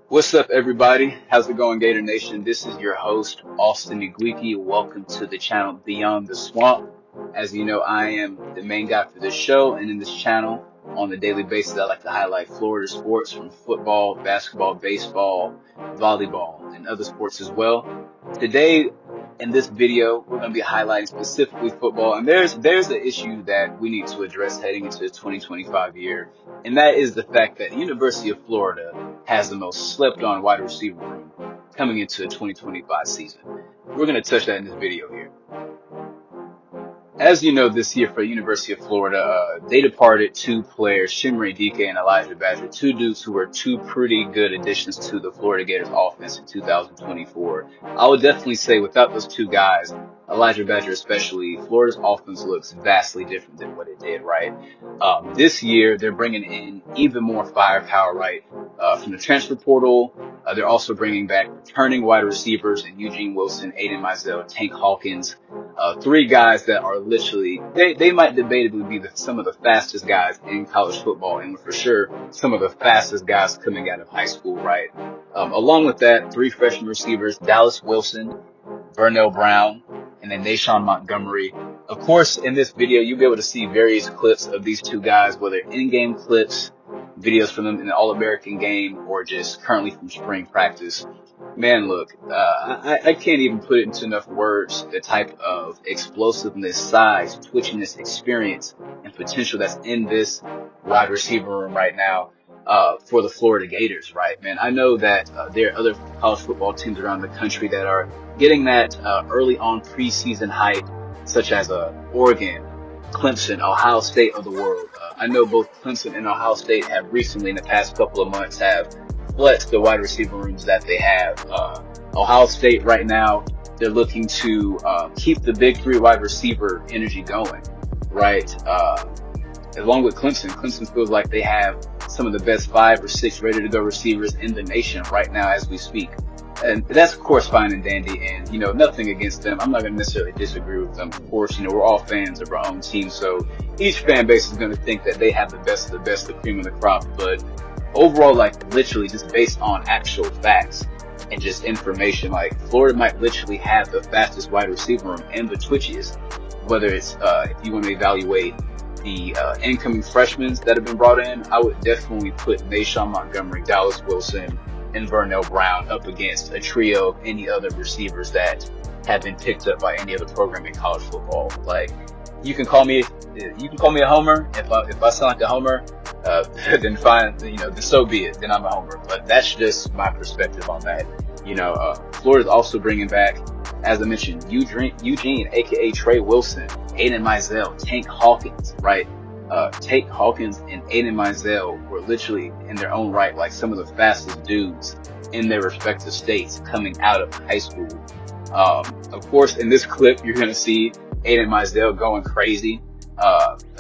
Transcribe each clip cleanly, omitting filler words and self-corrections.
What's up, everybody? How's it going, Gator Nation? This is your host, Austin Igwiki. Welcome to the channel Beyond the Swamp. As you know, I am the main guy for this show, and in this channel, on a daily basis, I like to highlight Florida sports from football, basketball, baseball, volleyball, and other sports as well. Today, in this video, we're going to be highlighting specifically football, and there's an issue that we need to address heading into the 2025 year, and that is the fact that the University of Florida has the most slept-on wide receiver room coming into the 2025 season. We're going to touch that in this video here. As you know, this year for the University of Florida, they departed two players, Shimri Dike and Elijah Badger, two dudes who were two pretty good additions to the Florida Gators offense in 2024. I would definitely say without those two guys, Elijah Badger especially, Florida's offense looks vastly different than what it did, right? This year, they're bringing in even more firepower, right? From the transfer portal, they're also bringing back returning wide receivers in Tre Wilson, Aidan Mizell, Tank Hawkins, three guys that are literally, they might debatably be some of the fastest guys in college football, and for sure some of the fastest guys coming out of high school, right? Along with that, three freshman receivers, Tre Wilson, Vernell Brown, and then Naeshaun Montgomery. Of course, in this video, you'll be able to see various clips of these two guys, whether in-game clips, videos from them in the All-American game, or just currently from spring practice. Man, look, I can't even put it into enough words the type of explosiveness, size, twitchiness, experience, and potential that's in this wide receiver room right now for the Florida Gators, right, man? I know that there are other college football teams around the country that are getting that early on preseason hype, such as Oregon, Clemson, Ohio State of the world. I know both Clemson and Ohio State have recently, in the past couple of months, have flexed the wide receiver rooms that they have. Ohio State right now, they're looking to keep the big three wide receiver energy going, right? Along with Clemson, Clemson feels like they have some of the best 5 or 6 ready to go receivers in the nation right now as we speak. And that's, of course, fine and dandy, and, you know, nothing against them. I'm not going to necessarily disagree with them. Of course, you know, we're all fans of our own team, so each fan base is going to think that they have the best of the best, the cream of the crop. But overall, like, literally just based on actual facts and just information, like, Florida might literally have the fastest wide receiver room and the twitchiest, whether it's, if you want to evaluate the incoming freshmen that have been brought in, I would definitely put Naeshaun Montgomery, Tre Wilson, and Vernell Brown up against a trio of any other receivers that have been picked up by any other program in college football. Like, you can call me a homer. If I sound like a homer, then fine, you know, then so be it. Then I'm a homer. But that's just my perspective on that. You know, Florida's also bringing back, as I mentioned, Eugene, aka Tre Wilson, Aidan Mizell, Tank Hawkins, right? Tank Hawkins and Aidan Mizell were literally in their own right like some of the fastest dudes in their respective states coming out of high school. Of course, in this clip, you're going to see Aidan Mizell going crazy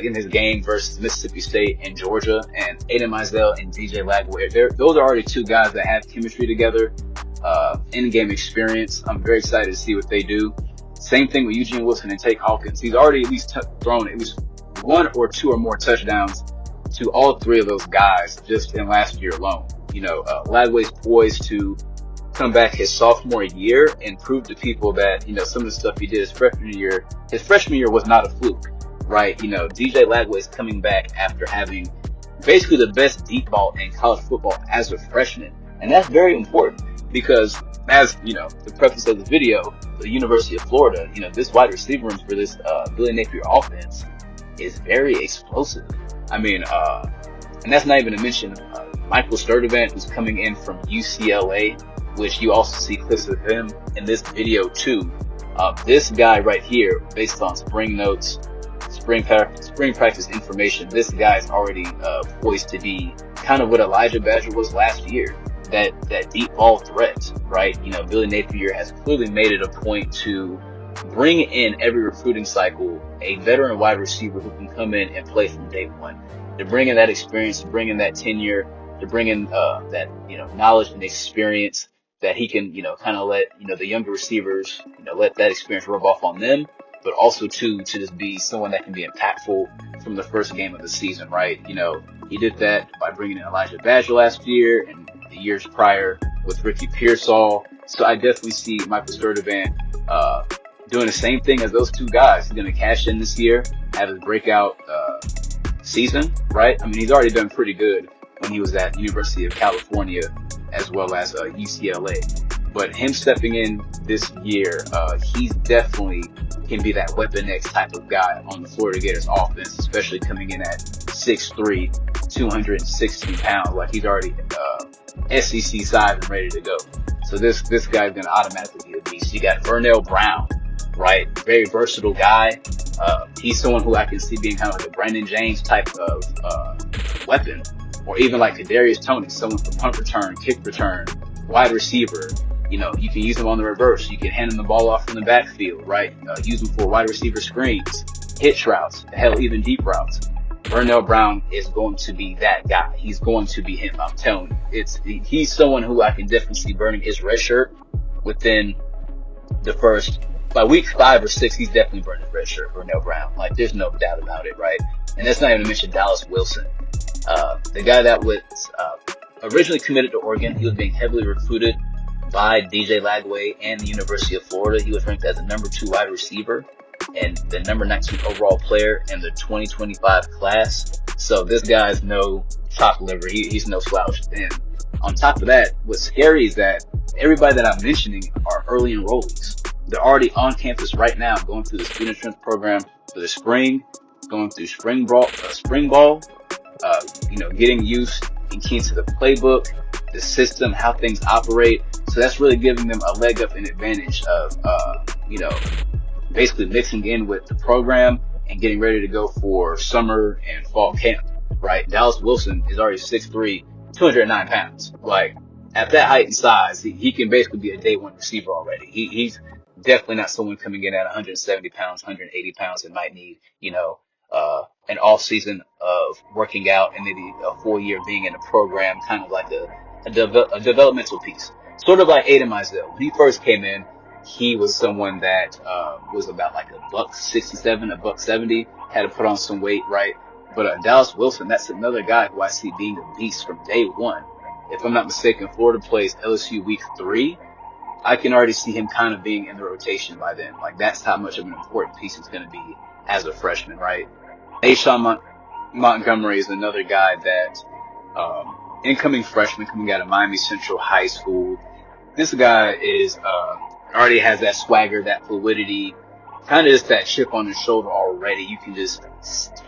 in his game versus Mississippi State and Georgia, and Aidan Mizell and DJ Lagway. Those are already two guys that have chemistry together, in-game experience. I'm very excited to see what they do. Same thing with Eugene Wilson and Tank Hawkins. He's already at least thrown at least 1 or 2 or more touchdowns to all 3 of those guys just in last year alone. You know, Lagway's poised to come back his sophomore year and prove to people that, you know, some of the stuff he did his freshman year was not a fluke, right? You know, DJ Lagway's coming back after having basically the best deep ball in college football as a freshman. And that's very important because, as, you know, the preface of the video, the University of Florida, you know, this wide receiver room for this Billy Napier offense is very explosive. I mean, and that's not even to mention Michael Sturdivant, who's coming in from UCLA, which you also see clips of him in this video too. This guy right here, based on spring notes, spring practice information, this guy is already poised to be kind of what Elijah Badger was last year, that deep ball threat, right? You know, Billy Napier has clearly made it a point to bring in every recruiting cycle a veteran wide receiver who can come in and play from day one. To bring in that experience, to bring in that tenure, to bring in that, you know, knowledge and experience that he can, you know, kind of let, you know, the younger receivers, you know, let that experience rub off on them, but also to just be someone that can be impactful from the first game of the season, right? You know, he did that by bringing in Elijah Badger last year, and the years prior with Ricky Pearsall. So I definitely see Michael Sturdivant doing the same thing as those two guys. He's going to cash in this year, have his breakout season, right? I mean, he's already done pretty good when he was at University of California as well as UCLA. But him stepping in this year, he's definitely can be that Weapon X type of guy on the Florida Gators offense, especially coming in at 6'3", 260 pounds. Like, he's already SEC size and ready to go. So this guy's going to automatically be a beast. You got Vernell Brown, right? Very versatile guy. He's someone who I can see being kind of like a Brandon James type of weapon, or even like Kadarius Toney, someone for punt return, kick return, wide receiver. You know, you can use him on the reverse. You can hand him the ball off from the backfield, right? Use him for wide receiver screens, hitch routes, hell, even deep routes. Vernell Brown is going to be that guy. He's going to be him. I'm telling you. He's someone who I can definitely see burning his red shirt within the first, by week 5 or 6, he's definitely burning his red shirt, Vernell Brown. Like, there's no doubt about it, right? And that's not even to mention Dallas Wilson. The guy that was originally committed to Oregon. He was being heavily recruited by DJ Lagway and the University of Florida. He was ranked as the number 2 wide receiver and the number 19 overall player in the 2025 class. So this guy's no chocolate liver. He's no slouch. And on top of that, what's scary is that everybody that I'm mentioning are early enrollees. They're already on campus right now, going through the student strength program for the spring, going through spring ball, getting used and keen to the playbook, the system, how things operate. So that's really giving them a leg up, an advantage of, basically mixing in with the program and getting ready to go for summer and fall camp, right? Dallas Wilson is already 6'3", 209 pounds. Like, at that height and size, he can basically be a day one receiver already. He's definitely not someone coming in at 170 pounds, 180 pounds and might need, an off season of working out and maybe a full year being in a program, kind of like a developmental piece. Sort of like Aidan Mizell. When he first came in, he was someone that was about like $167, $170, had to put on some weight, right? But Dallas Wilson, that's another guy who I see being a beast from day one. If I'm not mistaken, Florida plays LSU week 3. I can already see him kind of being in the rotation by then. Like, that's how much of an important piece he's going to be as a freshman, right? Naeshaun Montgomery is another guy that incoming freshman coming out of Miami Central High School. This guy is already has that swagger, that fluidity, kind of just that chip on his shoulder already. You can just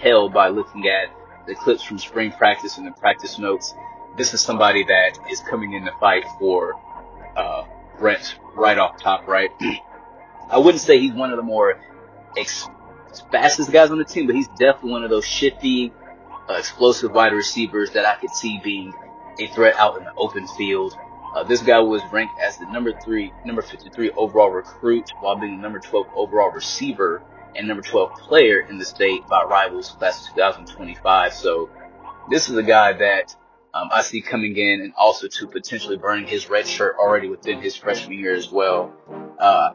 tell by looking at the clips from spring practice and the practice notes. This is somebody that is coming in to fight for Brett right off top, right? I wouldn't say he's one of the more fastest guys on the team, but he's definitely one of those shifty, explosive wide receivers that I could see being a threat out in the open field. This guy was ranked as the number 53 overall recruit while being the number 12 overall receiver and number 12 player in the state by Rivals class of 2025. So this is a guy that I see coming in and also to potentially burning his red shirt already within his freshman year as well.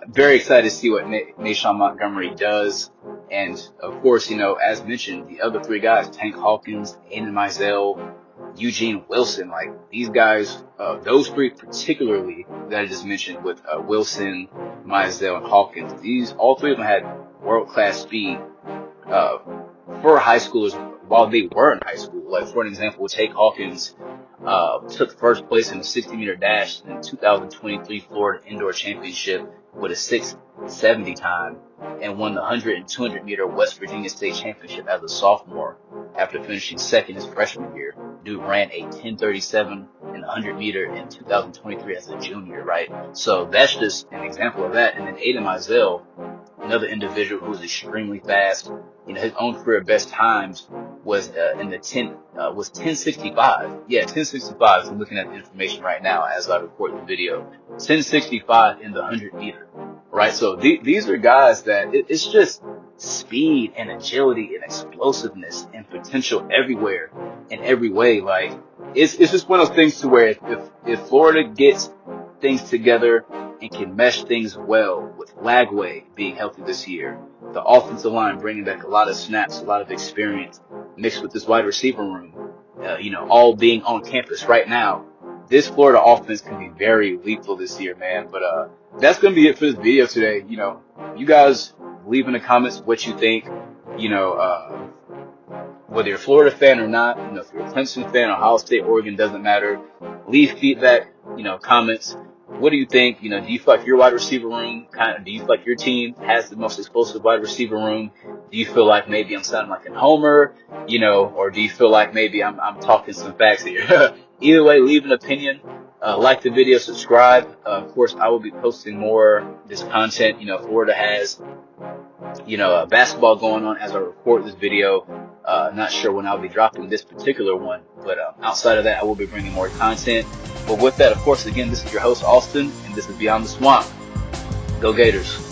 Very excited to see what Naeshaun Montgomery does. And of course, as mentioned, the other 3 guys, Tank Hawkins, Aidan Mizell, Eugene Wilson, like these guys, those 3 particularly that I just mentioned with Wilson, Mizell, and Hawkins, all 3 of them had world-class speed for high schoolers while they were in high school. Like, for an example, Tank Hawkins took first place in the 60-meter dash in the 2023 Florida Indoor Championship with a 6:70 time and won the 100 and 200-meter West Virginia State Championship as a sophomore after finishing second his freshman year. Dude ran a 10:37 in the 100-meter in 2023 as a junior, right? So that's just an example of that. And then Aidan Mizell, another individual who's extremely fast. His own career best times was in the 10:65. Yeah, 10:65. So I'm looking at the information right now as I record the video. 10:65 in the 100-meter, right? So these are guys that it's just speed and agility and explosiveness and potential everywhere in every way. Like, it's just one of those things to where if Florida gets things together and can mesh things well with Lagway being healthy this year, the offensive line bringing back a lot of snaps, a lot of experience, mixed with this wide receiver room, all being on campus right now, this Florida offense can be very lethal this year, man. But that's gonna be it for this video today. You know, you guys leave in the comments what you think. You know, whether you're a Florida fan or not, you know, if you're a Clemson fan, Ohio State, Oregon, doesn't matter. Leave feedback, you know, comments. What do you think? You know, do you feel like your wide receiver room do you feel like your team has the most explosive wide receiver room? Do you feel like maybe I'm sounding like a homer, you know, or do you feel like maybe I'm talking some facts here? Either way, leave an opinion. Like the video, subscribe. Of course, I will be posting more this content. You know, Florida has, you know, basketball going on as I record this video. Not sure when I'll be dropping this particular one, but outside of that, I will be bringing more content. But with that, of course, again, this is your host, Austin, and this is Beyond the Swamp. Go Gators.